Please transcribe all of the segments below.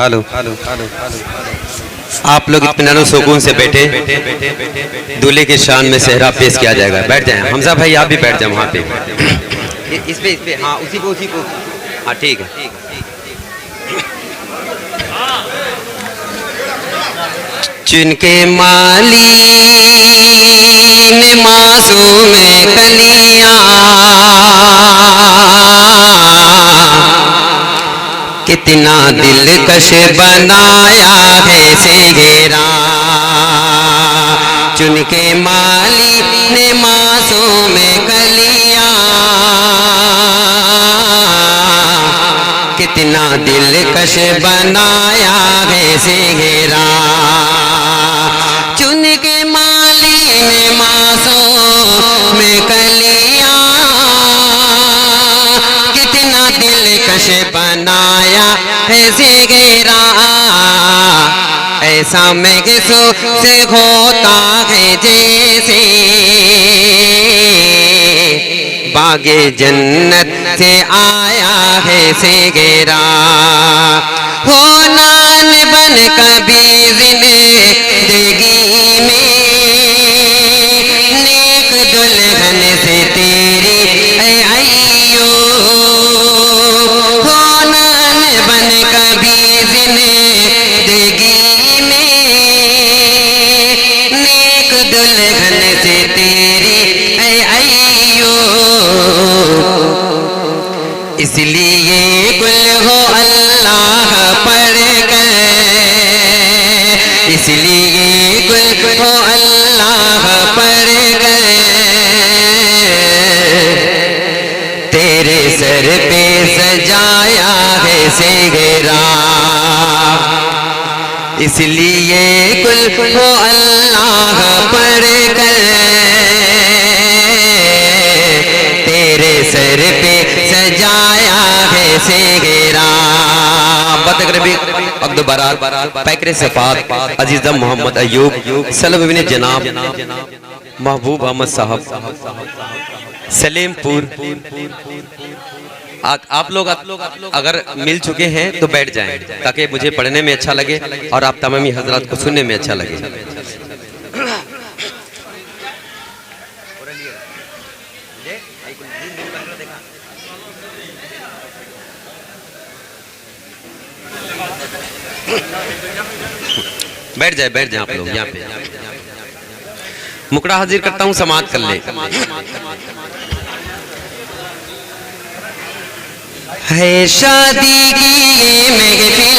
Hello. आप लोग इत्मीनान सुकून से बैठे, दूल्हे की शान में सेहरा पेश किया जाएगा। बैठ जाएं हमजा भाई, आप भी बैठ जाए वहाँ पे, इस पे हाँ, उसी को हाँ ठीक है। चुनके माली ने मासूम कलियां, कितना दिलकश बनाया है सेहरा। चुनके माली ने मासूम कलियां, कितना दिलकश बनाया है सेहरा। चुनके माली ने मासूम कलियां, कितना दिलकश बनाया है सेहरा। ऐसा महसूस से होता है जैसे बागे जन्नत से आया है सेहरा। हो नान बन कभी जिंदगी में, नेक दुल्हन से तेरी आइयो। हो नान बन कभी जिंदगी में, नेक दुल्हन से तेरी आइयो। इसलिए गुल हो अल्लाह पढ़ कर, इसलिए गुल हो अल्लाह पढ़ कर, तेरे सर पे सजाया है सेहरा। इसलिए गुल हो अल्लाह पढ़ कर, तेरे सर पे सजाया है सेहरा। बदगरबी अब्दुल बरार पैकरे सफात अजीज़म मोहम्मद अयूब सलब बिन जनाब महबूब अहमद साहब सलेमपुर। आप लोग अगर मिल चुके हैं तो बैठ जाएं, ताकि मुझे पढ़ने में अच्छा लगे और आप तमामी हजरात को सुनने में अच्छा लगे। बैठ जाए आप लोग यहाँ पे। मुकड़ा हाजिर करता हूँ, समाअत कर ले। है शादी की ये महफिल,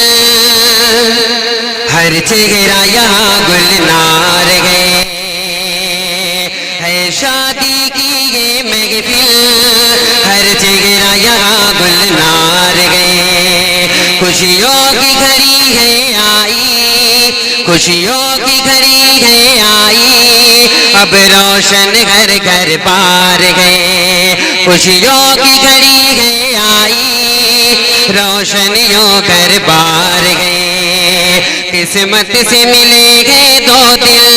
हर चेहरा यहाँ गुलनार है। है शादी की ये महफिल, हर चेहरा यहाँ गुलनार है। खुशियों की घड़ी है आई, खुशियों की घड़ी है आई, अब रोशन घर घर पार गए। खुशियों की घड़ी है आई, रोशनियों घर बार गए। किस्मत से मिले गए दो दिल,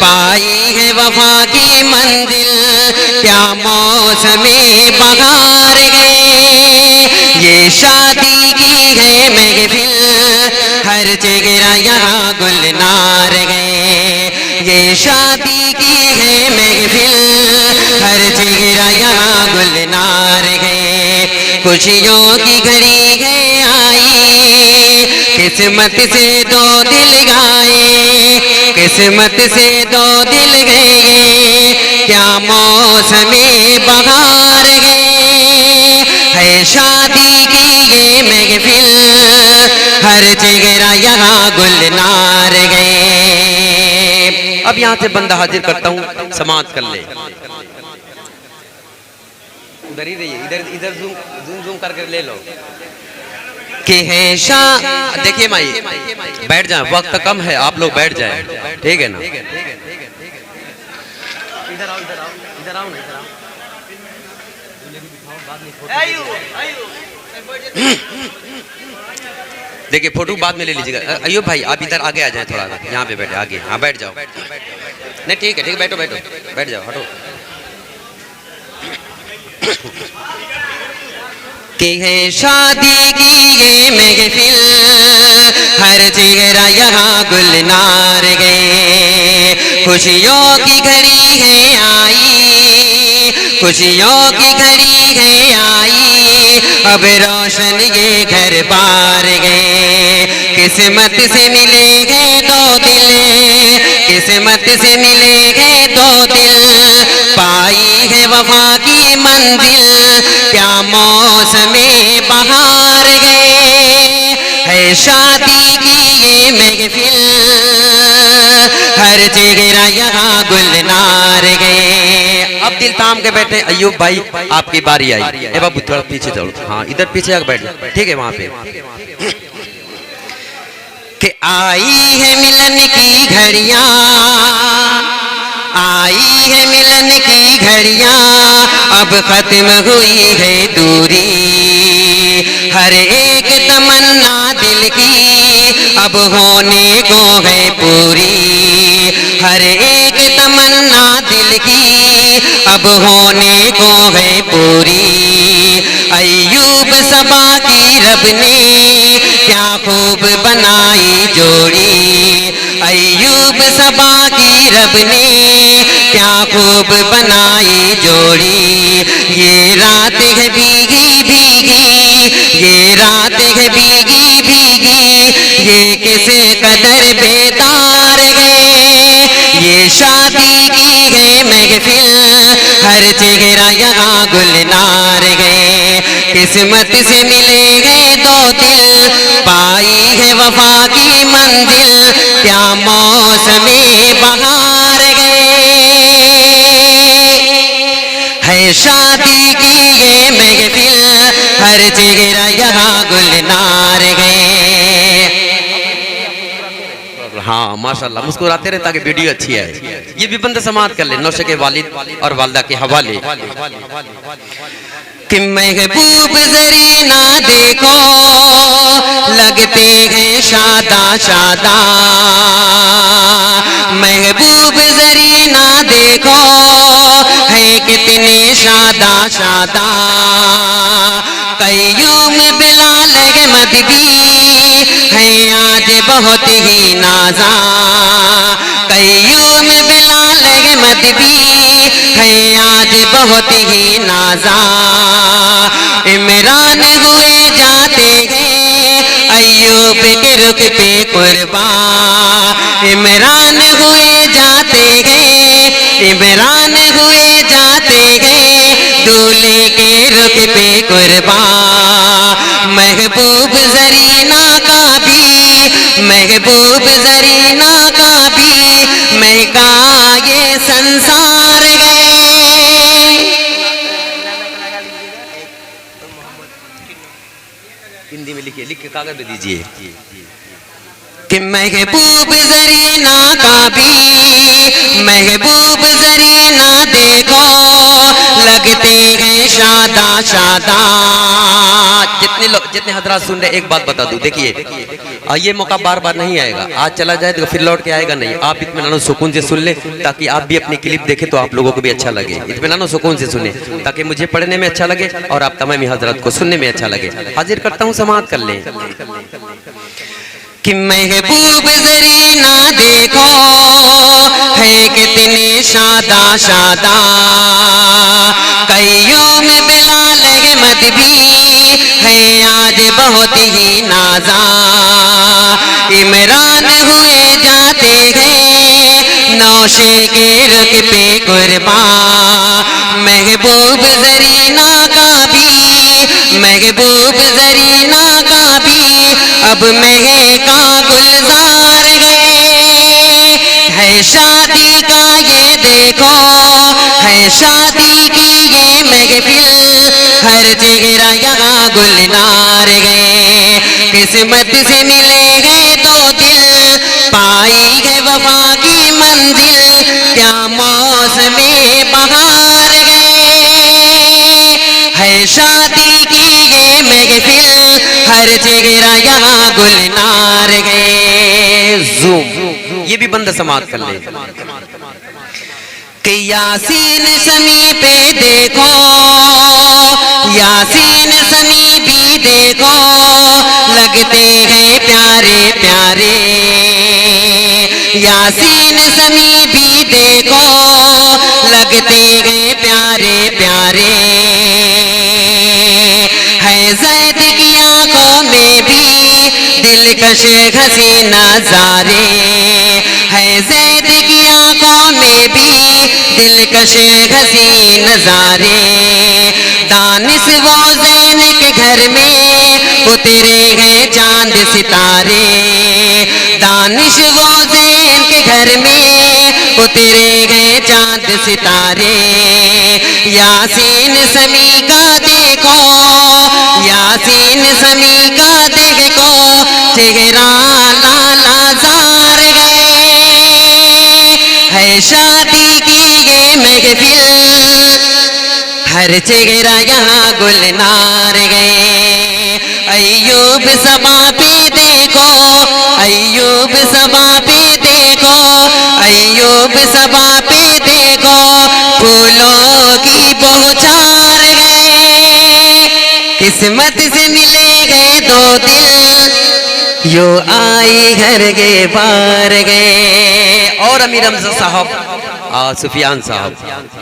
पाई है वफा की मंजिल, क्या मौसमी बहार गए। ये शादी की है महफिल, हर चेहरा यहाँ गुलनार गए। ये शादी की है महफिल, हर चेहरा यहाँ गुलनार गए। खुशियों की घड़ी है आई, किस्मत से दो दिल गाए, किस्मत से दो दिल गए, क्या मौसमी बहार गए। है शादी की ये महफिल, हर चेहरा यहाँ गुलनार गए। अब यहाँ से बंदा हाजिर करता हूँ, समाअत कर ले। उधर ही रहिए, इधर जूम करके ले लो कि है शाह। देखिए माई, बैठ जाए, वक्त कम है, आप लोग बैठ जाए, ठीक है ना। इधर आओ ना, देखिए फोटो बाद में ले लीजिएगा। अयूब भाई आप इधर आगे आ जाए, थोड़ा यहाँ पे बैठे आगे। हाँ बैठ जाओ। नहीं ठीक है बैठो बैठ जाओ, हटो। कि है शादी की ये महफिल, हर चेहरा यहाँ गुलनार गए। खुशियों की घड़ी है आई, खुशियों की घड़ी है आई, अब रोशन ये घर बार गए। किस्मत से मिले गए दो दिल, किस्मत से मिले गए दो दिल, पाई है वफा की मंजिल, क्या मौसमे बहार गए। है शादी की ये महफिल, हर चेहरा यहाँ गुलनार गए। अब दिल थाम के बैठे अय्यूब भाई, आपकी बारी आई। ए बाबू थोड़ा पीछे चलो, हाँ इधर पीछे आकर बैठ, ठीक है वहां पे। कि आई है मिलन की घड़ियां, आई है मिलन की घड़ियां, अब खत्म हुई है दूरी, हर एक तमन्ना दिल की अब होने को है पूरी, हर एक तमन्ना दिल की अब होने को है पूरी। अय्यूब सबा की रब ने क्या खूब बनाई जोड़ी, अय्यूब सबा की रब ने क्या खूब बनाई जोड़ी। ये रात है भीगी भीगी, ये रात है भीगी भीगी, ये किसे कदर बेदार गए। ये शादी की है महफिल, हर चेहरा यहाँ गुलनार गए। किस्मत से मिले गए दो दिल, पाई है वफा की मंजिल, क्या मौसमे बहार गए। है शादी की ये महफिल, हर चेहरा यहाँ गुलनार गए। हाँ माशाल्लाह, मुस्कुराते रहे ताकि वीडियो अच्छी है। ये भी बंदा समात कर ले नौशे के वालिद और वालदा के हवाले। कि महबूब जरी ना देखो, लगते हैं शादा शादा, महबूब जरी ना देखो, है कितने शादा शादा। कय्यूम बिलाल अहमद भी है आज बहुत ही नाजा, कय्यूम बिलाल अहमद भी है आज बहुत ही नाजा। इमरान हुए जाते हैं अय्यूब के रुख पे कुर्बान, इमरान हुए जाते हैं, इमरान हुए जाते हैं दूल्हे के रुख पे कुर्बान। महबूब जरीना का भी, महबूब जरीना का भी महका ये संसार गए। हिंदी में लिखिए, लिख के कागज पे दीजिए कि महबूब जरीना का भी, महबूब जरीना देखो, लगते हैं शादा शादा। जितने लोग, जितने हजरात सुन रहे, एक बात बता दूं, देखिए ये मौका बार बार नहीं आएगा, आज चला जाए तो फिर लौट के आएगा नहीं। आप इत्मीनान सुकून से सुन ले, ताकि आप भी अपनी क्लिप देखें तो आप लोगों को भी अच्छा लगे। इत्मीनान सुकून से सुने ताकि मुझे पढ़ने में अच्छा लगे और आप तमाम हजरात को सुनने में अच्छा लगे। हाजिर करता हूँ, समाअत कर लें। कि महबूब जरीना देखो, है कितने शादा शादा। कय्यूम बिलाल अहमद भी है आज बहुत ही नाजा। इमरान हुए जाते हैं नौशे के रुख पे कुर्बान। महबूब जरीना का भी, महबूब जरीना का भी अब महका गुलजार गए। है शादी का ये देखो, है शादी की ये महफिल, हर चेहरा यहाँ गुलनार गए। किस्मत से मिले गए दो दिल, पाई है वफा की मंजिल, क्या मौसमे बहार गए। है शादी की ये महफिल, हर चेहरा यहाँ गुलनार गए। जूम, ये भी बंद समात कर ले। कि यासीन समी पे देखो, यासीन समी देखो लगते हैं प्यारे प्यारे, यासीन समी भी देखो लगते हैं प्यारे प्यारे, है ज़ैद की आंखों में भी दिलकश हसी नज़ारे, है ज़ैद की आंखों में भी दिलकश हसी नज़ारे, दानिश वो ज़ैन के घर में उतरे हैं चांद सितारे, दानिश वो ज़ैन के घर में उतरे हैं चांद सितारे, यासीन समी का देखो, यासीन समी का देखो चेहरा लाला जार गए, है शादी की ये महफिल हर चेहरा यहाँ गुलनार गए, अय्यूब सभा पे देखो, अय्यूब सभा पे देखो, अय्यूब सभा पे देखो फूलों की बौछार गए, किस्मत से मिले गए दो दिल यो आई घर के पार गए। और अमीर हमजा साहब, सुफियान साहब,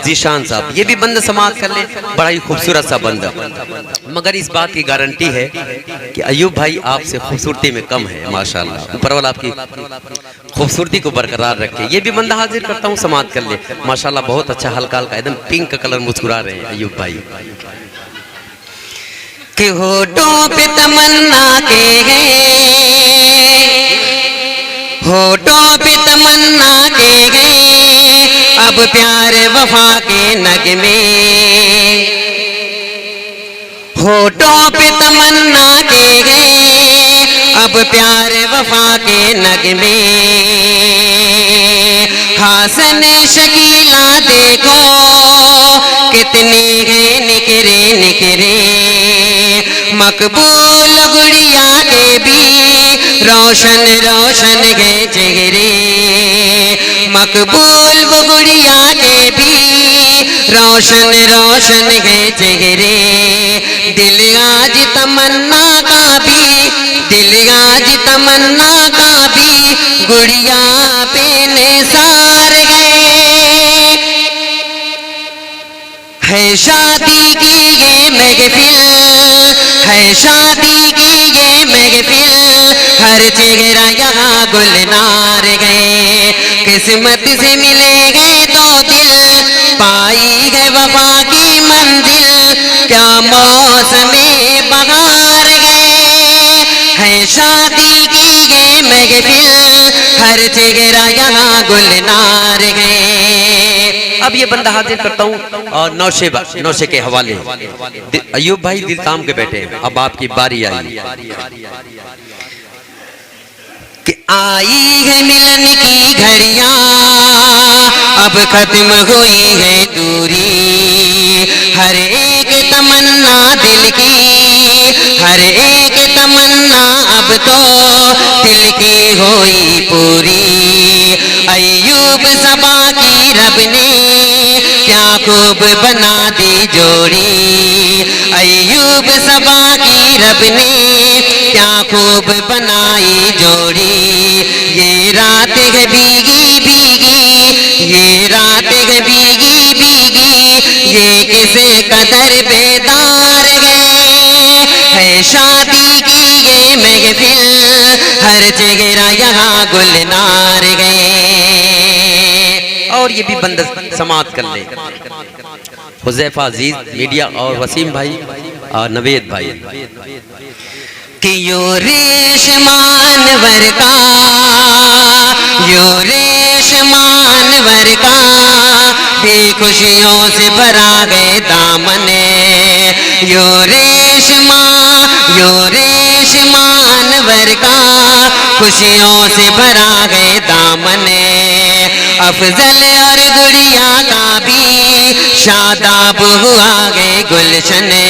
जीशान साहब, ये भी बंद समाप्त कर ले, बड़ा ही खूबसूरत सा बंद, मगर इस बात की गारंटी है कि अयूब भाई आपसे खूबसूरती में कम है, माशाल्लाह, ऊपर वाला आपकी खूबसूरती को बरकरार रखे। ये भी बंदा हाजिर करता हूँ, समाप्त कर ले, माशाल्लाह बहुत अच्छा, हल्का हल्का एकदम पिंक कलर मुस्कुरा रहे हैं अयूब भाई। कि होठों पे तमन्ना के हैं, होठों पे तमन्ना के हैं, अब प्यार वफा के नगमे, होठों पे तमन्ना के हैं, अब प्यार वफा के नगमे, हासन शकीला देखो कितनी है निकरे निकरे, मकबूल गुड़िया के भी रोशन रोशन है चेहरे, मकबूल वो गुड़िया के भी रोशन रोशन है चेहरे, दिल आज तमन्ना का भी, दिल आज तमन्ना का भी गुड़िया पे निसार गए, है शादी की ये महफिल, है शादी की ये महफिल हर चेहरा यहाँ गुलनार गए, किस्मत से मिले गए दो दिल पाई है वफा की मंजिल, क्या मौसमे बहार गए, है शादी की ये महफिल हर चेहरा यहाँ गुलनार गए। अब ये बंदा हाजिर करता हूँ और नौशे के हवाले, अयूब भाई दिलताम के बेटे, अब आपकी बारी आई कि आई है मिलन की घड़ियां, अब खत्म हुई है दूरी, हर एक तमन्ना दिल की, हर एक तमन्ना अब तो दिल की हुई पूरी, अय्यूब सबा की रब ने क्या खूब बना दी जोड़ी, अय्यूब सबा की रब ने क्या खूब बनाई जोड़ी, ये रात है भीगी भीगी, ये रात है भीगी भीगी, ये किसे कदर बेदार गए, है शादी की ये महफिल हर चेहरा यहाँ गुलनार गए। और ये भी बंद समाप्त कर ले, हुज़ैफा अजीज मीडिया और वसीम भाई और नवेद भाई, कि यो रेशमान वर का, यो रेशमान वर का बेखुशियों से भरा गए दामने, यो रेशमान वर का खुशियों से भरा गए दामने, अफजल और गुड़िया का भी शादाब हुआ गए गुलशने,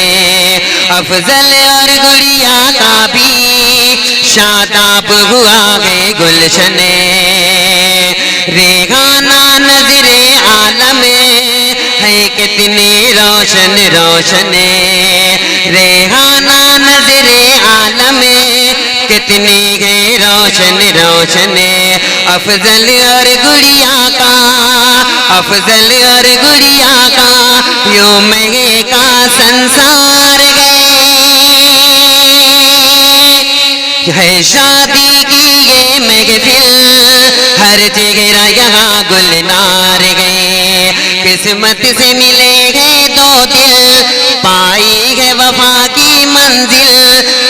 अफजल और गुड़िया का भी शादाब हुआ गए गुलशने, रेहाना नजरे आलम है कितनी रोशन रोशने, रेहाना नजरे आलम कितनी है रोशन रोशन अफजल और गुड़िया का, अफजल और गुड़िया का यूं महके का संसार गए। है शादी की ये महफिल हर जगह यहाँ गुलनार गए। किस्मत से मिले गए दो दिल पाई है वफा की मंजिल।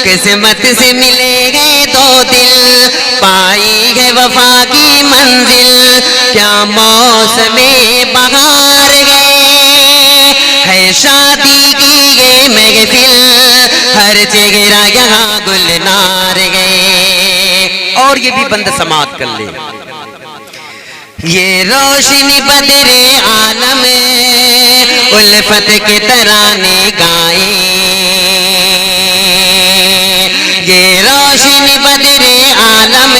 किस्मत से मिले गए दो दिल पाई है वफा की मंजिल। क्या मौसमे बहार गए। है शादी की ये महफिल हर जगह यहाँ गुलनार गए। और ये भी बंद समात कर ले। ये रोशनी बदरे आलम उल्फत के तराने गाए। ये रोशनी बदरे आलम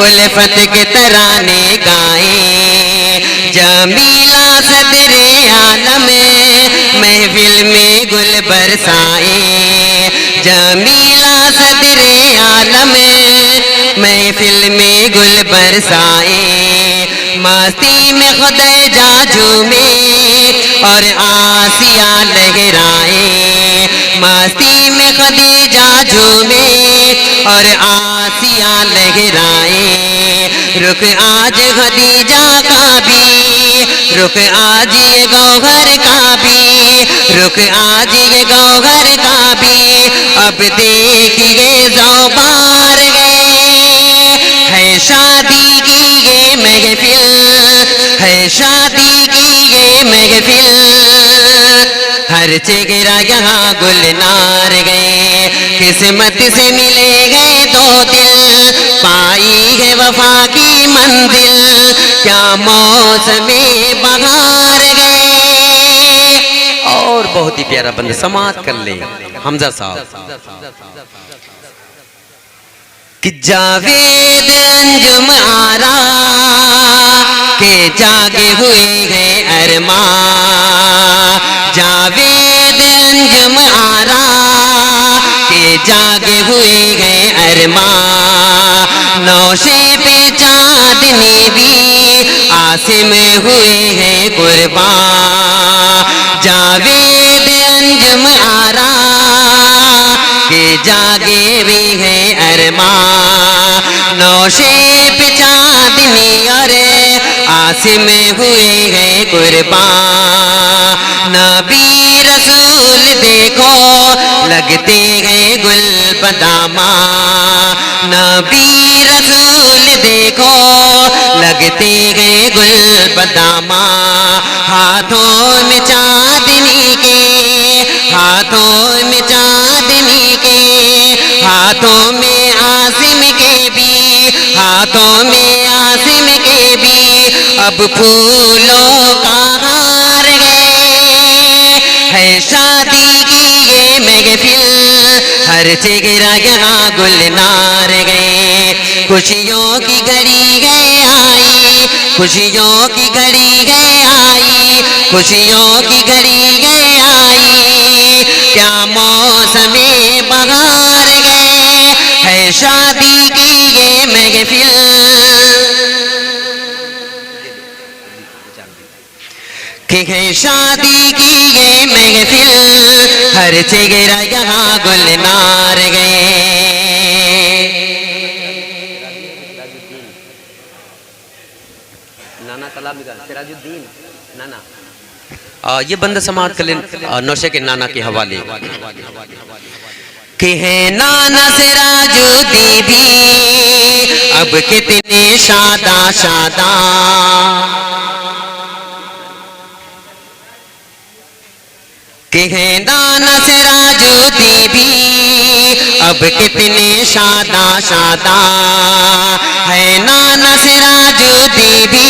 उल्फत के तराने गाए। जमीला सदरे आलम महफिल में गुल बरसाए। जमीला सदरे आलम महफिल में गुल बरसाए। मस्ती में खुदैजा झूमे और आसिया लहराए। मस्ती में खुदैजा झूमे और आसिया लहराए। रुख आज खदीजा का भी, रुख आज ये गौहर का भी, रुख आज ये गौहर का भी अब देखिए ज़ौबार गए। है शादी की ये महफिल, है शादी की ये महफिल हर जगह यहाँ गुलनार गए। किस्मत से मिले गए दो दिल पाई है वफा की मंजिल। क्या मौसमे बहार गए। और बहुत ही प्यारा बंद समात कर ले हमजा साहब कि जावेद अंजुम आरा के जागे हुए हैं अरमान। जावेद अंजुम आरा के जागे हुए हैं अरमान। नौशे पे चांदनी भी आसिम हुए हैं कुर्बान। जावेद अंजुम आरा के जागे भी है अरमान। नौशे पे चांदनी और आसिम हुए हैं कुर्बान। नबी रसूल देखो लगते हैं गुल बदामा। नबी रसूल देखो लगते हैं गुल बदामा। हाथों में चांदनी के, हाथों में चांदनी के, हाथों में आसिम के भी, हाथों में आसिम के भी अब फूलों का हार गए। है शादी की ये महफिल हर जगह यहाँ गुलनार गए। खुशियों की घड़ी है आई, खुशियों की घड़ी है आई, खुशियों की घड़ी है आई। क्या मौसमे बहार गए। है शादी की ये महफिल कि है शादी की ये महफिल हर जगह यहाँ गुलनार गए। नाना कलाम सिराजुद्दीन नाना ये बंद समात कर ले नौशे के नाना के हवाले कि है नाना सिराजुद्दीन भी अब कितने शादा शादा। कि है नाना सिराजुद्दीन भी अब कितने शादा शादा। है नाना सिराजुद्दीन भी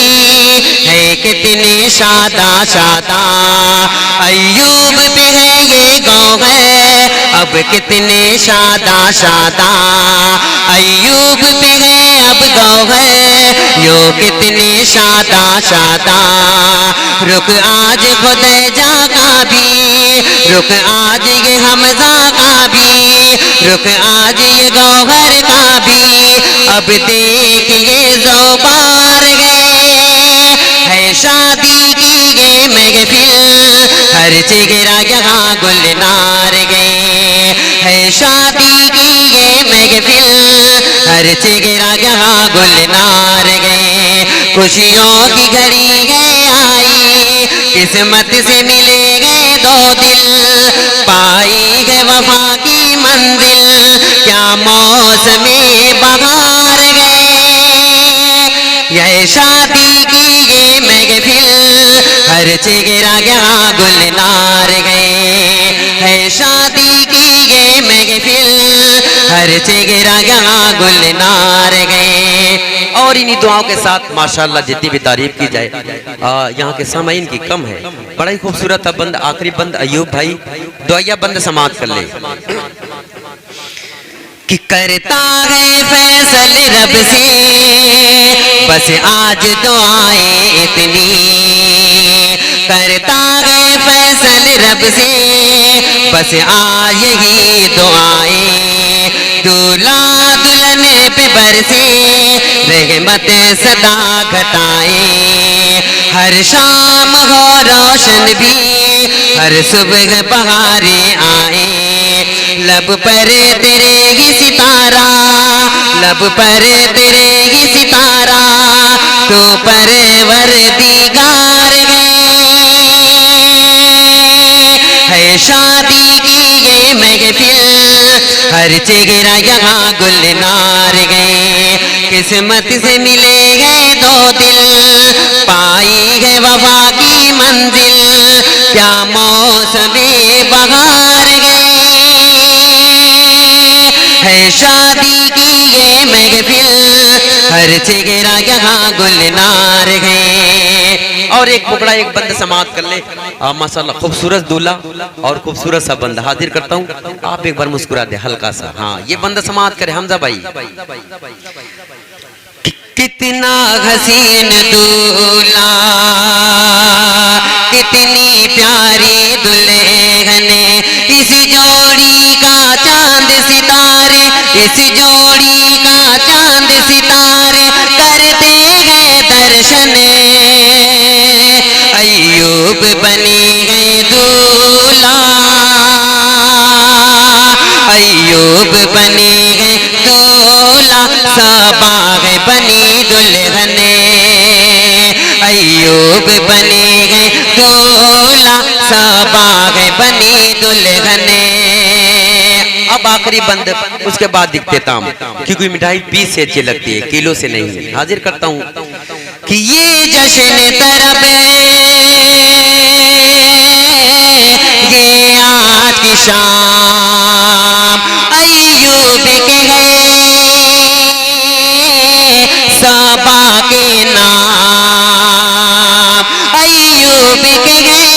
है कितने शादा शादा। अय्यूब पे है ये गौहर अब कितने शादा शादा। अय्यूब पे है अब गौहर यो कितने शादा शादा। रुक आज खुदैजा का भी, रुक आज ये हमजा का भी, रुख आज ये गौहर का भी, अब देखिए ज़ोबार गए। है शादी की ये महफिल, हर चेहरा यहाँ गुलनार गए। है शादी की ये महफिल, हर चेहरा यहाँ गुलनार गए। खुशियों की घड़ी है आई, किस्मत से मिले गए दो दिल, पाई है वफा की मंजिल, क्या मौसमे बहार गए। यह शादी की ये महफिल, हर चेहरा यहाँ गुलनार गए। है शादी की ये महफिल, हर चेहरा यहाँ गुलनार गए। और इन्हीं दुआओं के साथ माशाअल्लाह जितनी भी तारीफ की जाए यहाँ के सामाइन की कम है। बड़ा ही खूबसूरत था बंद, आखिरी बंद अयूब भाई दुआया बंद समाप्त कर ले कि करता है फैसल रब से, बस आज दुआएं इतनी। करता है फैसल रब से, बस आज यही दुआएं। दूल्हा दुल्हन पे बरसे रहमत सदा घटाए। हर शाम हो रोशन भी, हर सुबह बहारे आए। लब पर तेरे ही सितारा, लब पर तेरे ही सितारा, तो परवरदिगार गए। है शादी की ये महफिल, हर चेहरा यहाँ गुलनार गए। किस्मत से मिले गए दो दिल, पाई है वफा की मंजिल, क्या मौसमे बहार गए। है शादी की ये महफिल, हर चेहरा यहाँ गुलनार गए। और एक टुकड़ा एक बंद समाप्त कर ले। माशाल्लाह खूबसूरत दूल्हा और खूबसूरत सा बंद हाजिर करता हूँ। आप एक बार मुस्कुरा दे हल्का सा। हाँ ये बंद समाप्त करे हमजा भाई। कितना हसीन दूल्हा, कितनी प्यारी दुल्हन, इस जोड़ी का चांद सितारे, इस जोड़ी का चांद सितारे करते हैं दर्शन। अय्यूब बने हैं दूल्हा, अय्यूब बने हैं दूल्हा, सबा है बनी दुल्हन। अय्यूब बने हैं दूल्हा, सबा है बनी दुल्हन। अब आखिरी बंद, उसके बाद दिखते ताम, क्योंकि मिठाई 20 से अच्छी लगती है, किलो से नहीं। हाजिर करता हूँ कि ये जश्न तरब, ये आज की शाम अय्यूब के गए सबा के नाम। अय्यूब के गए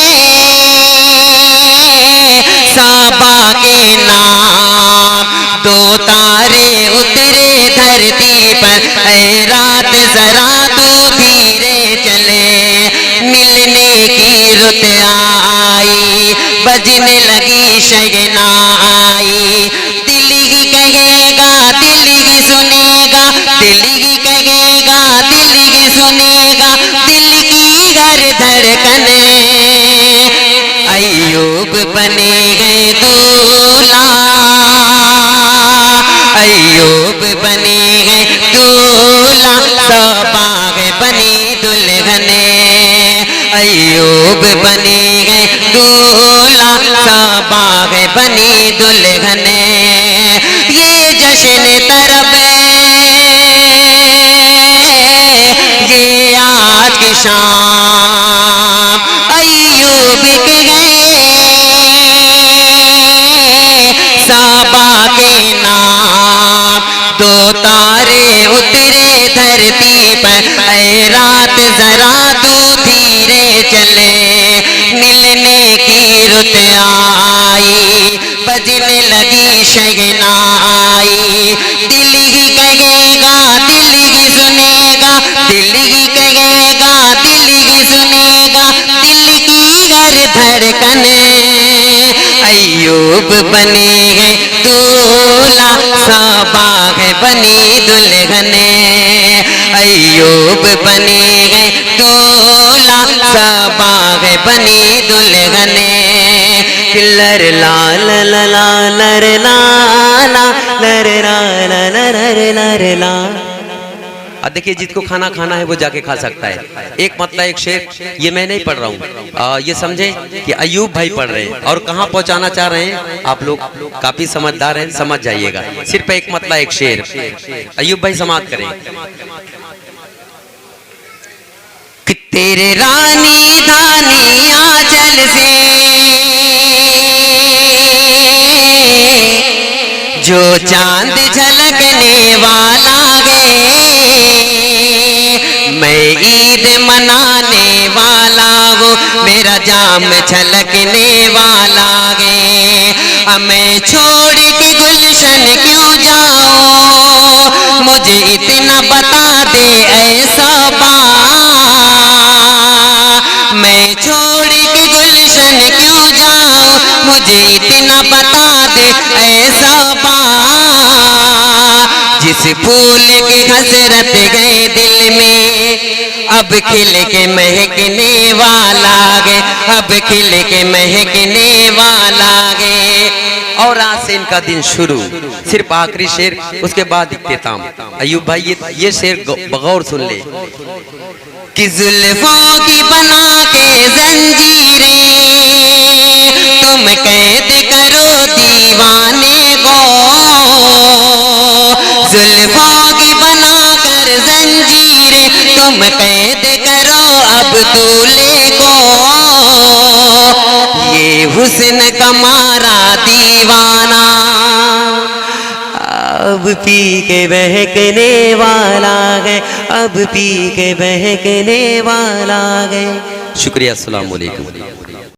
सबा के नाम। दो तारे उतरे धरती पर, ऐ रात जरा तू धीरे चले। मिलने की रुत आई, बजने लगी शहनाई। दिल ही कहेगा दिल ही सुनेगा, दिल ही कहेगा दिल ही सुनेगा, दिल की हर धड़कन। अय्यूब बने हैं दूल्हा, अय्यूब बने हैं दूल्हा, सबा है बनी दुल्हन। अय्यूब बने हैं दूल्हा, सबा है बनी दुल्हन। ये जश्न तरब, ये आज की शाम अय्यूब के गए सबा के नाम। दो तारे उतरे धरती पर, ऐ रात जरा तू धीरे चले। मिलने की रुत आई, बजने लगी शहनाई। दिल ही कहेगा दिल ही सुनेगा, दिल ही कहेगा दिल ही सुनेगा, दिल की हर धड़कन। अय्यूब बने हैं दूल्हा, दूल्हा साबाग बनी दुल्हने, अय्यूब बने गए दूल्हा साबाग बनी दुल्हने। लर लाल ला लर लाला लर लाला लर लर ला। अब देखिए जिसको खाना खाना है वो जाके खा सकता है। एक मतलब एक शेर, ये मैं नहीं पढ़ रहा हूँ, ये समझे कि अय्यूब भाई पढ़ रहे हैं और कहाँ पहुँचाना चाह रहे हैं। आप लोग काफी समझदार हैं, समझ जाइएगा। सिर्फ एक मतलब एक शेर, अय्यूब भाई समाप्त करें। कि तेरे रानी धानी आंचल से जो चांद झलकने वाला गे, मैं ईद मनाने वाला हूँ, मेरा जाम छलकने वाला गे। मैं छोड़ के गुलशन क्यों जाऊँ, मुझे इतना बता दे ऐसा बा। मैं छोड़ के गुलशन क्यों जाऊँ, मुझे इतना बता दे ऐसा बा। जिस फूल की हसरत गए दिल में, अब खिल के महकने वाला गे, अब खिल के महकने वाला गे। और आज से इनका दिन शुरू। सिर्फ आखिरी शेर, उसके बाद इख्तिताम। अय्यूब भाई ये शेर बगौर सुन ले। कि जुल्फों की बना के जंजीरें तुम कैद करो दीवाने को, जुल्फों की बना कर जंजीरें तुम कैद करो अब दूल्हे को। ये हुस्न का मारा दीवाना अब पी के बहकने वाला है, अब पी के बहकने वाला है। शुक्रिया, अस्सलाम वालेकुम।